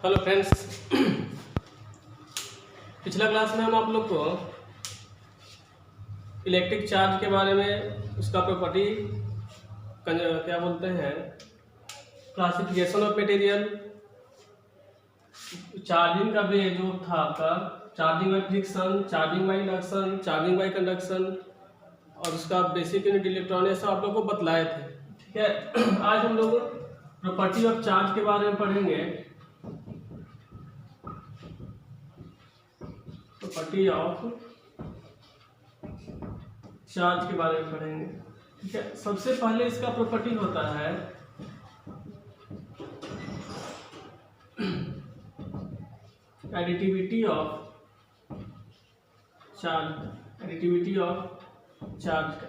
Hello friends, पिछला class में हम आप लोग को इलेक्ट्रिक चार्ज के बारे में, उसका प्रॉपर्टी क्या बोलते हैं, क्लासिफिकेशन ऑफ मटेरियल, चार्जिंग का भी जो था आपका charging by friction, charging by induction, charging by conduction और उसका बेसिक यूनिट इलेक्ट्रॉन, ये सब आप लोग को बतलाए थे। ठीक है, आज हम लोग प्रॉपर्टी ऑफ चार्ज के बारे में पढ़ेंगे। प्रॉपर्टी ऑफ चार्ज के बारे में पढ़ेंगे। ठीक है, सबसे पहले इसका प्रॉपर्टी होता है additivity of charge, additivity of charge का।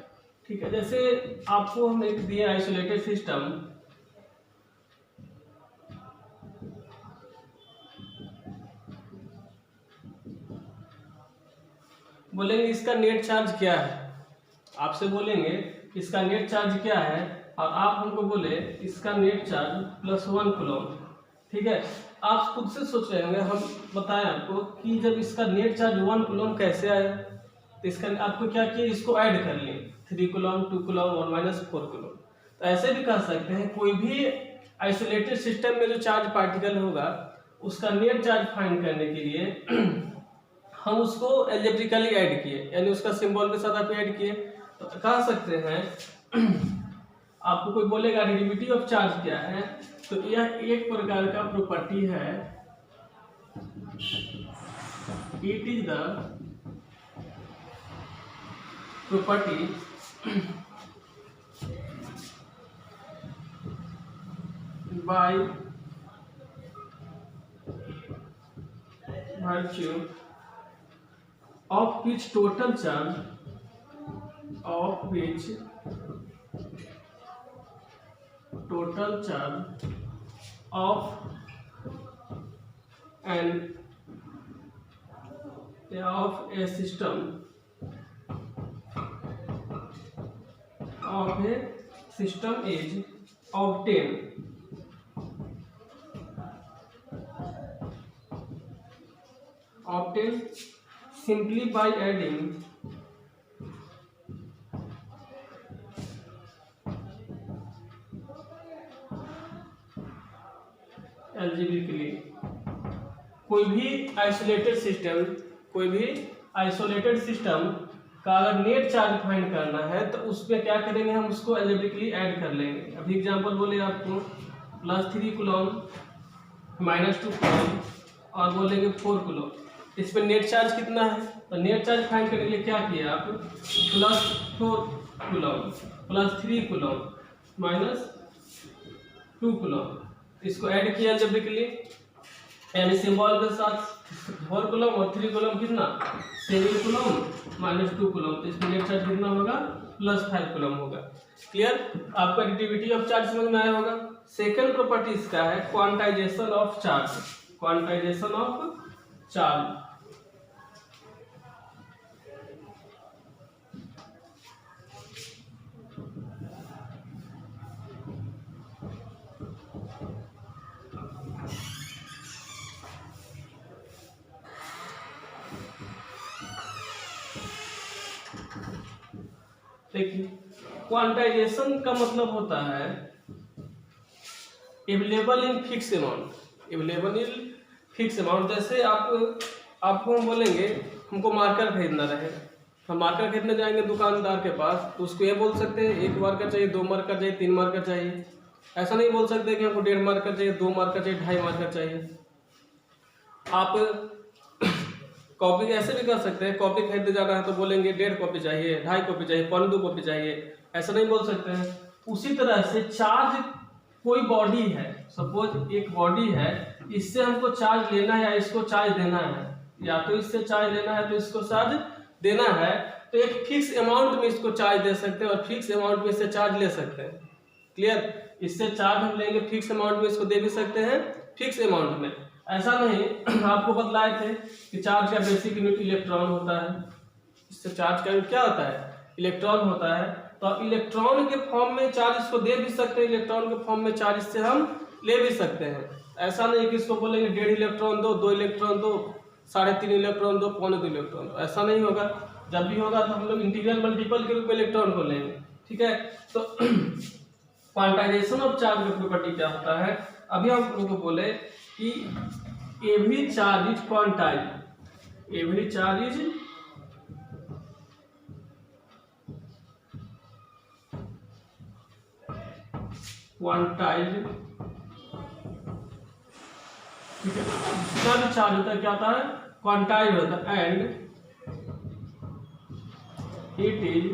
ठीक है, जैसे आपको हम एक दिए आइसोलेटेड सिस्टम, बोलेंगे इसका नेट चार्ज क्या है, आपसे बोलेंगे इसका नेट चार्ज क्या है और आप हमको बोले इसका नेट चार्ज +1 कूलम। ठीक है, आप खुद से सोच रहे होंगे, हम बताएं आपको कि जब इसका नेट चार्ज 1 कूलम कैसे आया, तो इसका आपको क्या किया, इसको ऐड कर लिए 3 कूलम, 2 कूलम और -4 कूलम। तो ऐसे भी कह सकते हैं कोई भी आइसोलेटेड सिस्टम में जो चार्ज पार्टिकल होगा उसका नेट चार्ज फाइंड करने के लिए हम उसको एल्जेब्रिकली ऐड किए, यानी उसका सिंबल के साथ आप ऐड किए। तो कह सकते हैं आपको कोई बोलेगा एडिटिविटी ऑफ चार्ज क्या है, तो यह एक प्रकार का प्रॉपर्टी है। It is the property bye virtue of which total charge of a system is obtained simply by adding algebraically। कोई भी आइसोलेटेड सिस्टम का अगर नेट चार्ज फाइंड करना है तो उसमें क्या करेंगे, हम उसको एल्जेब्रिकली ऐड कर लेंगे। अभी एग्जांपल बोले आपको +3 कूलम, -2 कूलम और बोलेंगे 4 कूलम, इसमें नेट चार्ज कितना है, तो नेट चार्ज फाइंड करने के लिए क्या किया आप, +4 कूलम, +3 कूलम, -2 कूलम, इसको ऐड किया एल्जेब्रिकली, यानी सिंबल के साथ 4 कूलम और 3 कूलम कितना, 7 कूलम, -2 कूलम, तो इसमें नेट चार्ज कितना होगा, +5 कूलम होगा। क्लियर, आपको एडिटिविटी ऑफ चार्ज समझ में आया होगा। सेकंड प्रॉपर्टी इसका है quantization of charge, quantization of charge. देखिए, क्वांटाइजेशन का मतलब होता है available in fix amount, available in fix amount. जैसे आपको हम बोलेंगे हमको मार्कर खरीदना रहे, हम मार्कर खरीदने जाएंगे दुकानदार के पास, तो उसको ये बोल सकते हैं 1 मार्कर चाहिए, 2 मार्कर चाहिए, 3 मार्कर चाहिए। ऐसा नहीं बोल सकते कि हमको 1.5 मार्कर चाहिए, 2 मार्कर चाहिए, 2.5 मार्कर चाहिए। आप कॉपी ऐसे भी कर सकते हैं, कॉपी खरीदने जाना है तो बोलेंगे 1.5 कॉपी चाहिए, 2.5 कॉपी चाहिए, 2 कॉपी चाहिए, ऐसा नहीं बोल सकते हैं। उसी तरह से चार्ज, कोई बॉडी है, सपोज एक बॉडी है, इससे हमको चार्ज लेना है या इसको चार्ज देना है, या तो इससे चार्ज लेना है तो इसको चार्ज देना है, तो एक फिक्स अमाउंट में इसको चार्ज दे सकते हैं और फिक्स अमाउंट में इससे चार्ज ले सकते हैं। क्लियर, इससे चार्ज हम लेंगे फिक्स अमाउंट में, इसको दे भी सकते हैं फिक्स अमाउंट में। ऐसा नहीं, आपको बतलाए थे कि चार्ज का बेसिक यूनिट इलेक्ट्रॉन होता है, इससे चार्ज का यूनिट क्या होता है, इलेक्ट्रॉन होता है। तो आप इलेक्ट्रॉन के फॉर्म में चार्ज इसको दे भी सकते हैं, इलेक्ट्रॉन के फॉर्म में चार्ज इससे हम ले भी सकते हैं। ऐसा नहीं कि इसको बोलेंगे 1.5 इलेक्ट्रॉन दो, 2 इलेक्ट्रॉन दो, 3.5 इलेक्ट्रॉन दो, 2.25 इलेक्ट्रॉन दो, ऐसा नहीं होगा। जब भी होगा तो हम लोग इंटीग्रल मल्टीपल के रूप में इलेक्ट्रॉन को लेंगे, ठीक है। तो क्वांटाइजेशन ऑफ चार्ज की प्रॉपर्टी क्या होता है, अभी हम लोगों को बोले कि every charge is quantized, every charge is quantized, ठीक है। जितना भी चार्ज होता है क्या होता है, क्वांटाइज्ड होता है, and it is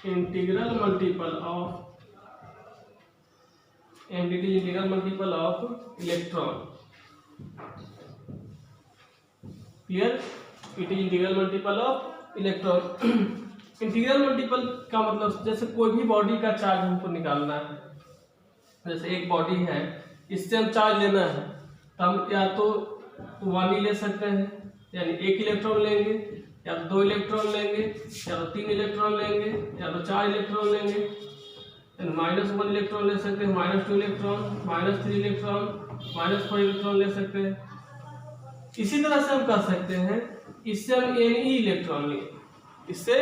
integral multiple of electron, clear. It is integral multiple of electron. Integral multiple का मतलब जैसे कोई भी बॉडी का चार्ज हमको निकालना है, जैसे एक बॉडी है, इससे हम चार्ज लेना है तो हम या तो 1 ही ले सकते हैं, यानी 1 इलेक्ट्रॉन लेंगे, या तो 2 इलेक्ट्रॉन लेंगे, या तो 3 इलेक्ट्रॉन लेंगे, या तो 4 इलेक्ट्रॉन लेंगे, -1 इलेक्ट्रॉन ले सकते हैं, -2 इलेक्ट्रॉन, -3 इलेक्ट्रॉन, -4 इलेक्ट्रॉन ले सकते हैं। इसी तरह से हम कर सकते हैं, इससे हम Ne इलेक्ट्रॉन लिए, इससे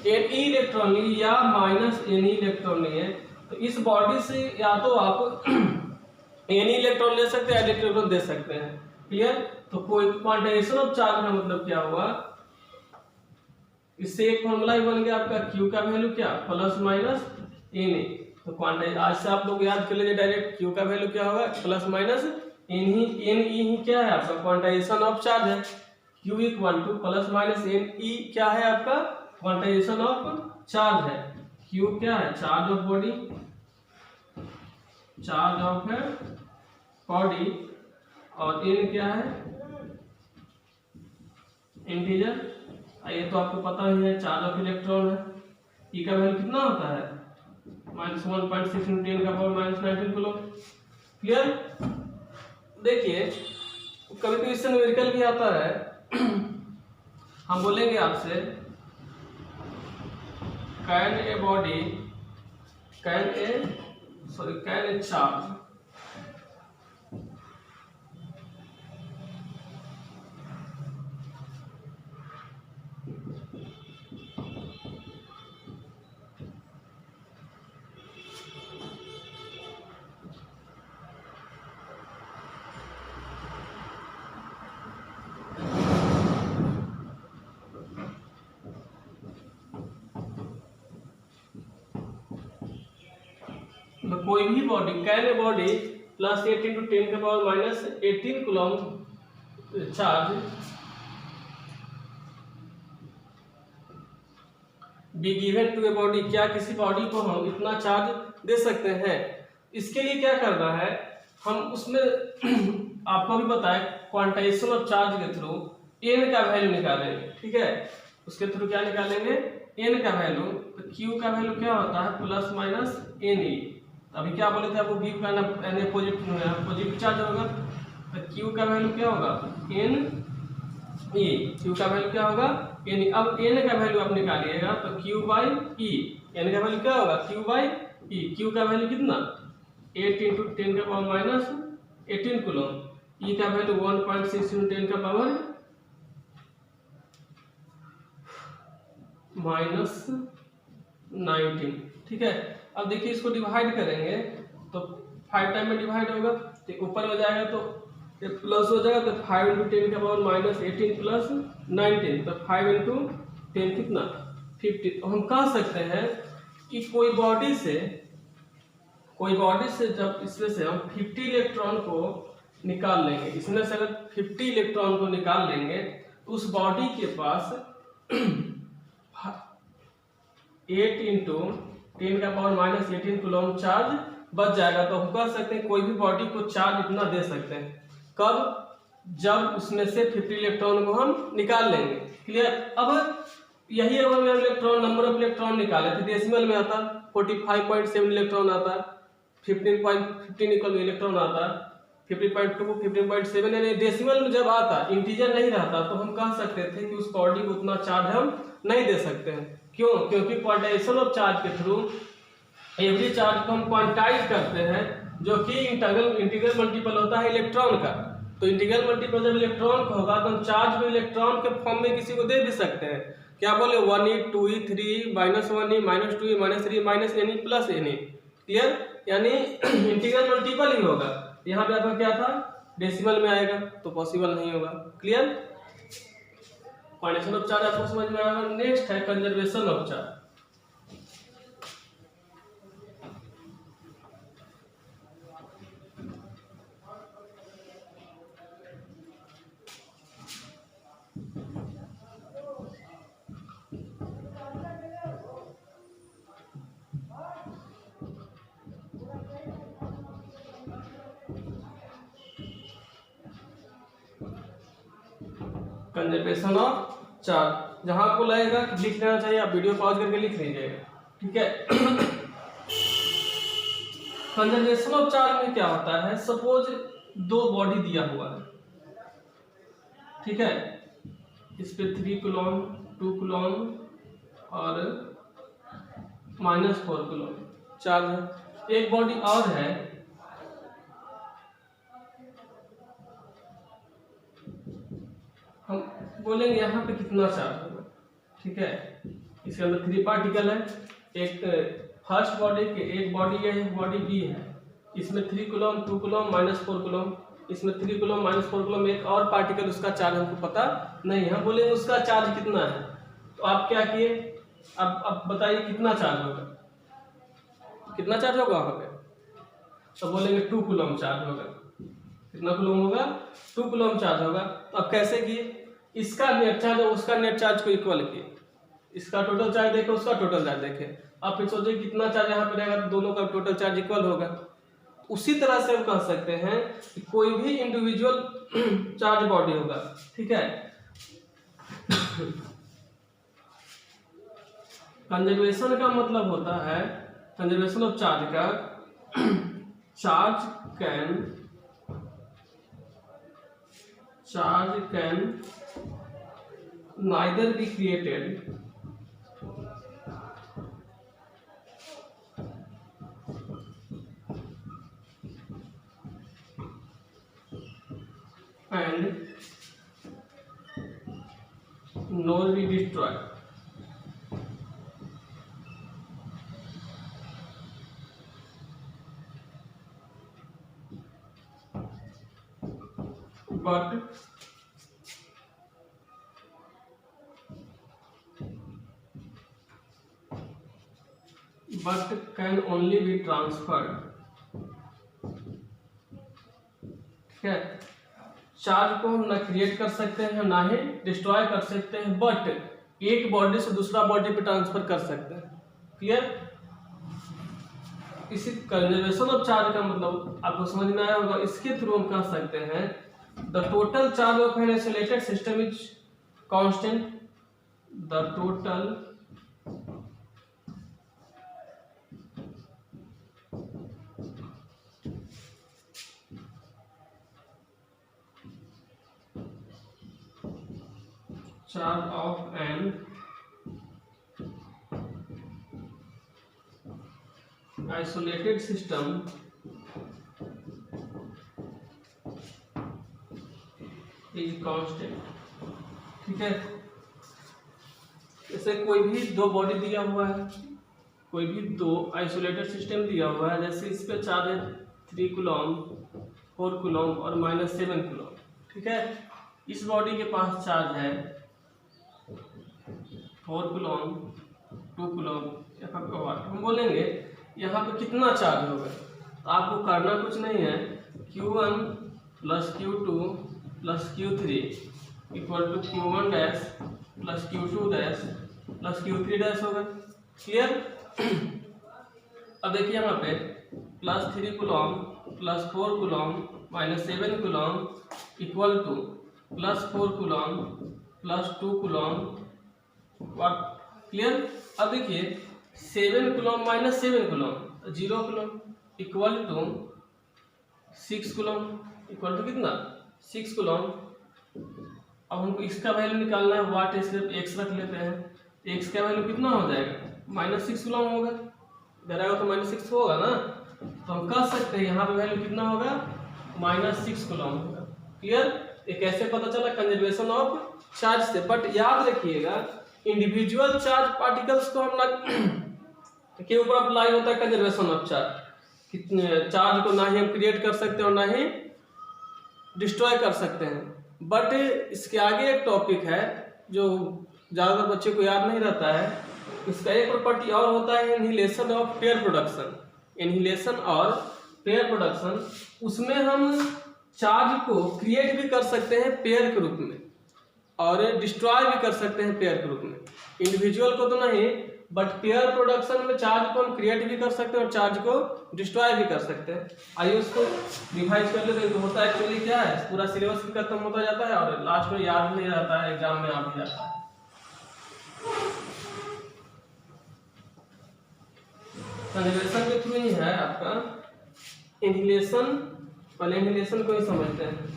Ne इलेक्ट्रॉन लिए या -Ne इलेक्ट्रॉन लिए, तो इस बॉडी से या तो आप Ne इलेक्ट्रॉन ले सकते हैं, इलेक्ट्रॉन दे सकते हैं, क्लियर। तो कोई क्वांटाइजेशन ऑफ चार्ज का मतलब क्या हुआ, इससे एक फॉर्मूला ही बन गया आपका, Q का वैल्यू क्या, ±Ne। तो क्वांटाइज आज से आप लोग याद कर लीजिए डायरेक्ट, Q का वैल्यू क्या होगा, ±Ne ही क्या है आपका, क्वांटाइजेशन ऑफ चार्ज है। Q =±Ne क्या है आपका, क्वांटाइजेशन ऑफ चार्ज है। Q क्या है, charge of body, charge of है बॉडी, और N क्या है, इंटीजर, ये तो आपको पता ही है, चार्ज ऑफ इलेक्ट्रॉन है। E का वैल्यू कितना होता है, -1.6 × 10⁻⁻19 कूलम, क्लियर। देखिए कभी कभी इससे न्यूमेरिकल भी आता है। हम बोलेंगे आपसे कैन ए चार्ज कोई भी body, can a body +8 × 10⁻⁻18 coulomb charge be given to a body, क्या किसी बॉडी को हम इतना चार्ज दे सकते हैं। इसके लिए क्या करना है, हम उसमें आपको भी बताया क्वांटाइजेशन ऑफ चार्ज के थ्रू n का वैल्यू निकालेंगे, ठीक है। उसके थ्रू क्या निकालेंगे, n का वैल्यू। तो Q का वैल्यू क्या होता है, ±Ne। अभी क्या बोले थे आपको, गिव करना पॉजिटिव चार्ज होगा, तो Q का वैल्यू क्या होगा, Ne। Q का वैल्यू क्या होगा, Ne। अब N का वैल्यू आप निकालिएगा तो Q/E, N का वैल्यू क्या होगा, Q/E। Q का वैल्यू कितना, 8 × 10⁻18 कूलम, E का वैल्यू 1.6 × 10⁻19, ठीक है। अब देखिए इसको डिवाइड करेंगे तो 5 टाइम में डिवाइड होगा, तो ऊपर हो जाएगा तो प्लस हो जाएगा, तो 5 × 10⁻18 + 19, तो 5 × 10 कितना, 50। तो हम कह सकते हैं कि कोई बॉडी से जब इसमें से हम 50 इलेक्ट्रॉन को निकाल लेंगे, इसमें से अगर 50 इलेक्ट्रॉन को निकाल लेंगे तो उस बॉडी के पास 8 × 10⁻18 कूलम चार्ज बच जाएगा। तो हम कह सकते हैं कोई भी बॉडी को चार्ज इतना दे सकते हैं, कब, जब उसमें से 50 इलेक्ट्रॉन को हम निकाल लेंगे, क्लियर। अब यही अगर हम इलेक्ट्रॉन नंबर ऑफ इलेक्ट्रॉन निकाले थे, डेसिमल में आता 45.7 इलेक्ट्रॉन आता, 15.15 इलेक्ट्रॉन आता, 50.2, 15.7, यानी डेसिमल में जब आता, इंटीजर नहीं रहता, तो हम कह सकते थे कि उस बॉडी को उतना चार्ज हम नहीं दे सकते हैं। क्यों, क्योंकि क्वांटाइजेशन ऑफ चार्ज के थ्रू एवरी चार्ज को हम क्वांटाइज करते हैं, जो कि इंटीग्रल मल्टीपल होता है इलेक्ट्रॉन का। तो इंटीग्रल मल्टीपल जब इलेक्ट्रॉन का होगा तो हम चार्ज को इलेक्ट्रॉन के फॉर्म में किसी को दे भी सकते हैं। क्या बोले 1e 2e 3e -1e -2e -3e -ne plus ne। Clear, यानी इंटीग्रल मल्टीपल ही होगा। यहाँ पे आपका क्या था, डेसिमल में आएगा, तो पॉसिबल नहीं होगा। क्लियर, क्वांटिटेशन ऑफ चार्ज आपको समझ में आएगा। नेक्स्ट है conservation of charge. Conservation of charge, जहां आपको लगेगा कि लिख लेना चाहिए, आप वीडियो पॉज करके लिख लीजिएगा, ठीक है। कंजर्वेशन ऑफ चार्ज में क्या होता है, सपोज दो बॉडी दिया हुआ है, ठीक है, इस पे 3 कूलॉम 2 कूलॉम और -4 कूलॉम चार्ज है। एक बॉडी और है, हम बोलेंगे यहाँ पे कितना चार्ज होगा, ठीक है। इसके अंदर 3 पार्टिकल है, एक फर्स्ट बॉडी के एक बॉडी है, एक बॉडी बी है। इसमें 3 कूलॉम 2 कूलॉम -4 कूलॉम, इसमें 3 कूलॉम -4 कूलॉम, एक और पार्टिकल, उसका चार्ज हमको पता नहीं, हम बोलेंगे उसका चार्ज कितना है। तो आप क्या किए, अब बताइए कितना चार्ज होगा, कितना चार्ज होगा वहाँ पे, तो बोलेंगे 2 कूलॉम चार्ज होगा। कितना कूलॉम होगा, 2 कूलॉम चार्ज होगा। तो अब कैसे किए, इसका नेट चार्ज और उसका नेट चार्ज को इक्वल किए, इसका टोटल चार्ज देखे, उसका टोटल चार्ज देखे, आप फिर सोचिए कितना चार्ज यहाँ पे रहेगा, तो दोनों का टोटल चार्ज इक्वल होगा। उसी तरह से हम कह सकते हैं कि कोई भी इंडिविजुअल चार्ज बॉडी होगा, ठीक है। कंजर्वेशन का मतलब होता है, कंजर्वेशन ऑफ चार्ज का, charge can neither be created and nor be destroyed. but can only be transferred, ठीक है। चार्ज को हम ना क्रिएट कर सकते हैं ना ही डिस्ट्रॉय कर सकते हैं, बट एक बॉडी से दूसरा बॉडी पे ट्रांसफर कर सकते हैं। क्लियर, इसी कंजर्वेशन ऑफ चार्ज का मतलब आपको समझ में आया होगा। इसके थ्रू हम कह सकते हैं the total charge of an isolated system is constant, the total charge of an isolated system is constant, ठीक है। जैसे कोई भी दो बॉडी दिया हुआ है, कोई भी दो आइसोलेटेड सिस्टम दिया हुआ है, जैसे इस पे चार्ज है 3 कूलॉम 4 कूलॉम और -7 कूलॉम, ठीक है। इस बॉडी के पास चार्ज है 4 कूलॉम 2 कूलॉम, यहाँ पे वाट। हम बोलेंगे यहाँ पे कितना चार्ज होगा, तो आपको करना कुछ नहीं है, Q1 + Q2 + Q3 = Q1 dash + Q2 dash + Q3 dash होगा। क्लियर, अब देखिए यहाँ पे +3 coulomb +4 coulomb -7 coulomb = +4 coulomb +2 coulomb what. Clear, अब देखिए 7 कूलॉम -7 कूलॉम 0 कूलॉम = 6 कूलॉम = कितना 6 कूलॉम। अब हमको इसका वैल्यू निकालना है, वाट इसलिए x रख लेते हैं, x का वैल्यू कितना हो जाएगा -6 कूलॉम होगा। इधर आएगा तो -6 होगा ना, तो हम कह सकते हैं यहाँ पे वैल्यू कितना होगा, -6 कूलम होगा। क्लियर? ये कैसे पता चला, कंजर्वेशन ऑफ चार्ज से। बट याद रखिएगा इंडिविजुअल चार्ज पार्टिकल्स को हम ना के ऊपर अप्लाई होता है कंजर्वेशन ऑफ चार्ज। चार्ज को ना ही हम क्रिएट कर सकते हैं और ना ही डिस्ट्रॉय कर सकते हैं। बट इसके आगे एक टॉपिक है जो ज़्यादातर बच्चे को याद नहीं रहता है। इसका एक प्रॉपर्टी और होता है inhalation of pair production. Inhalation और पेयर प्रोडक्शन, उसमें हम चार्ज को क्रिएट भी कर सकते हैं पेयर के रूप में और डिस्ट्रॉय भी कर सकते हैं पेयर के रूप में। इंडिविजुअल को तो नहीं, बट पेयर प्रोडक्शन में चार्ज को हम क्रिएट भी कर सकते हैं और चार्ज को डिस्ट्रॉय भी कर सकते हैं। आइए उसको रिवाइज कर लेते हैं। तो होता है एक्चुअली क्या है, पूरा सिलेबस भी खत्म होता जाता है और लास्ट में याद नहीं रहता है, एग्जाम में आ भी जाता है। कंजर्वेशन के थ्रू ही है आपका इनहिलेशन। पहले इनहिलेशन को ही समझते हैं।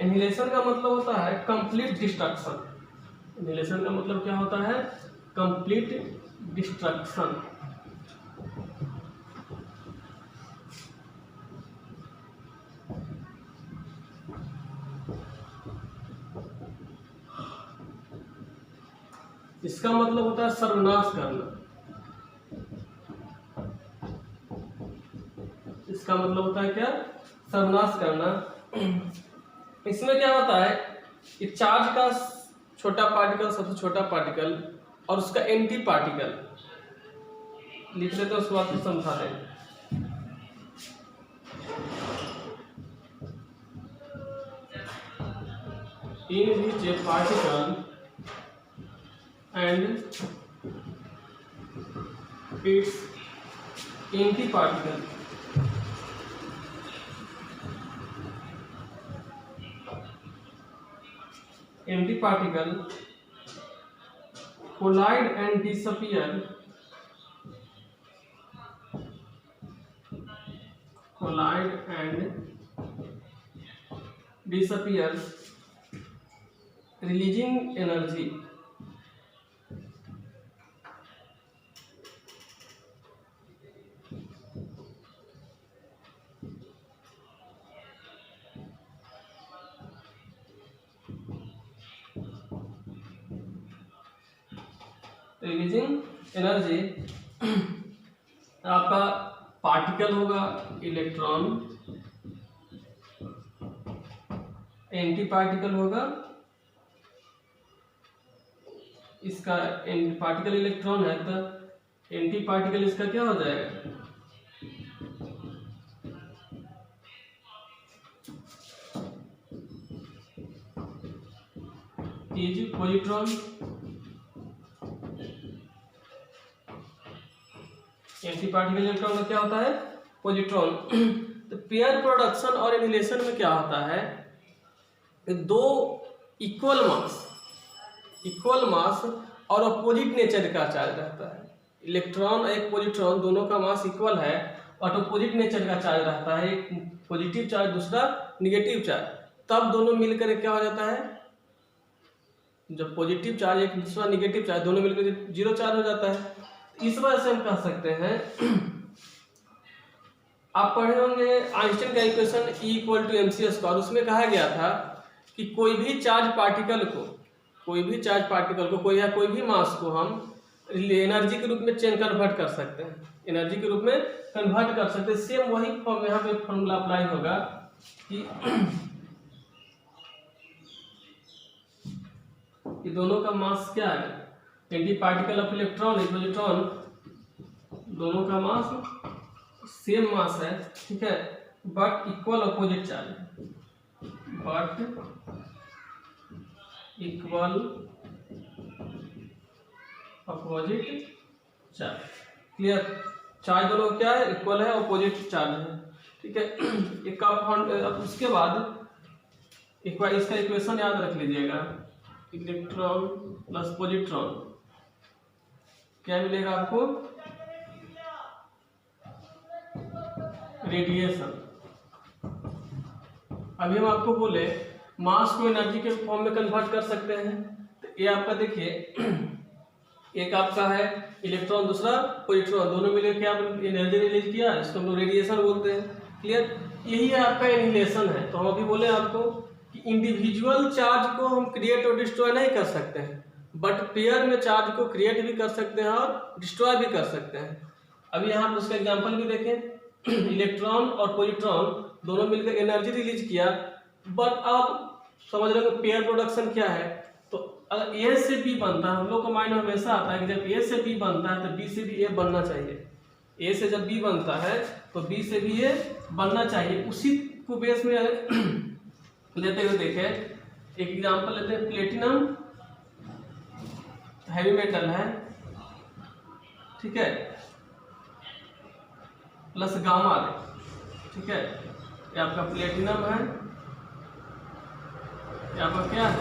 इनहिलेशन का मतलब होता है कंप्लीट डिस्ट्रक्शन। इनहिलेशन का मतलब क्या होता है, कंप्लीट डिस्ट्रक्शन। इसका मतलब होता है सर्वनाश करना। इसका मतलब होता है क्या, सर्वनाश करना। इसमें क्या होता है कि चार्ज का छोटा पार्टिकल, सबसे छोटा पार्टिकल और उसका एंटी पार्टिकल लिख लेते हैं, उसके बाद फिर समझा देंगे। In which a particle and its antiparticle collide and disappear releasing energy। Releasing energy आपका पार्टिकल होगा इलेक्ट्रॉन, एंटी पार्टिकल होगा, इसका पार्टिकल इलेक्ट्रॉन है तो एंटी पार्टिकल इसका क्या हो जाएगा, is positron. Anti particle electron का क्या होता है, पॉजिट्रॉन। तो पेयर प्रोडक्शन और इनहिलेशन में क्या होता है, दो इक्वल मास और अपोजिट नेचर का चार्ज रहता है। इलेक्ट्रॉन और एक पॉजिट्रॉन दोनों का मास इक्वल है और अपोजिट नेचर का चार्ज रहता है, एक पॉजिटिव चार्ज दूसरा निगेटिव चार्ज। तब दोनों मिलकर क्या हो जाता है, जब पॉजिटिव चार्ज एक दूसरा निगेटिव चार्ज दोनों मिलकर 0 चार्ज हो जाता है। इस वजह से हम कह सकते हैं, आप पढ़े होंगे आइंस्टाइन का इक्वेशन E = mc²। उसमें कहा गया था कि कोई भी चार्ज पार्टिकल को कोई भी मास को हम एनर्जी के रूप में कन्वर्ट कर सकते हैं, एनर्जी के रूप में कन्वर्ट कर सकते हैं। सेम वही फॉर्म यहाँ पे फॉर्मूला अप्लाई होगा कि दोनों का मास क्या है, anti particle of electron positron, दोनों का मास सेम मास है, ठीक है, but equal opposite charge, clear. Charge दोनों क्या है, इक्वल है, अपोजिट चार्ज है, ठीक है। एक अब उसके बाद एक बार इसका इक्वेशन याद रख लीजिएगा, इलेक्ट्रॉन प्लस पॉजिट्रॉन क्या मिलेगा आपको, रेडिएशन। अभी हम आपको बोले मास को एनर्जी के फॉर्म में कन्वर्ट कर सकते हैं। तो ये आपका देखिए एक आपका है इलेक्ट्रॉन, दूसरा पॉजिट्रॉन, दोनों मिलकर क्या एनर्जी रिलीज किया, इसको हम लोग रेडिएशन बोलते हैं। क्लियर, यही है आपका एनिहिलेशन है। तो हम अभी बोले आपको कि इंडिविजुअल चार्ज को हम क्रिएट और डिस्ट्रॉय नहीं कर सकते हैं, बट पेयर में चार्ज को क्रिएट भी कर सकते हैं और डिस्ट्रॉय भी कर सकते हैं। अभी यहाँ पर उसका एग्जाम्पल भी देखें, इलेक्ट्रॉन और पॉजिट्रॉन दोनों मिलकर एनर्जी रिलीज किया, बट आप समझ रहे हो पेयर प्रोडक्शन क्या है। तो अगर ए से बी बनता है, हम लोग का माइंड में हमेशा आता है कि जब ए से बी बनता है तो बी से भी ए बनना चाहिए। ए से जब बी बनता है तो बी से भी ए बनना चाहिए। उसी को बेस में लेते हुए देखें, एक एग्जांपल लेते हैं, प्लेटिनम हैवी मेटल है, ठीक है, प्लस गामा रे, ठीक है, ये आपका प्लेटिनम है, ये आपका क्या है,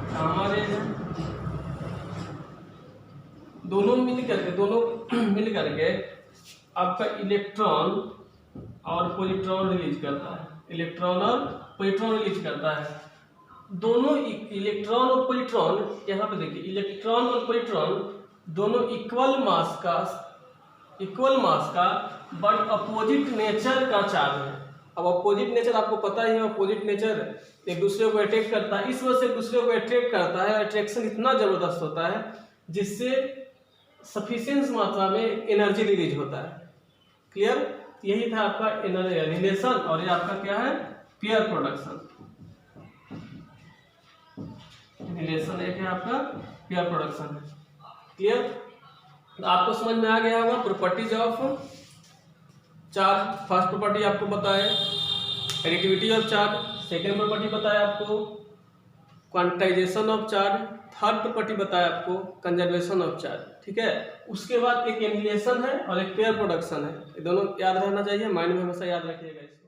गामा रे है। दोनों मिल करके आपका इलेक्ट्रॉन और पॉजिट्रॉन रिलीज करता है, इलेक्ट्रॉन और पॉजिट्रॉन रिलीज करता है। दोनों इलेक्ट्रॉन और पॉजिट्रॉन, यहाँ पे देखिए इलेक्ट्रॉन और पॉजिट्रॉन दोनों इक्वल मास का बट अपोजिट नेचर का चार्ज है। अब अपोजिट नेचर आपको पता ही है, अपोजिट नेचर एक दूसरे को अट्रैक्ट करता है, इस वजह से एक दूसरे को अट्रैक्ट करता है। अट्रैक्शन इतना जबरदस्त होता है जिससे सफिशिएंट मात्रा में एनर्जी रिलीज होता है। क्लियर, यही था आपका रिलेशन, और ये आपका क्या है, पेयर प्रोडक्शन। रिलेशन एक है आपका पेयर प्रोडक्शन है। क्लियर, तो आपको समझ में आ गया होगा properties of charge. First property आपको बताया additivity of charge, second property बताया आपको quantization of charge, third property बताया आपको कंजर्वेशन ऑफ चार्ज, ठीक है। उसके बाद एक एनिहिलेशन है और एक पेयर प्रोडक्शन है। ये दोनों याद रहना चाहिए, माइंड में हमेशा याद रखिएगा इसको।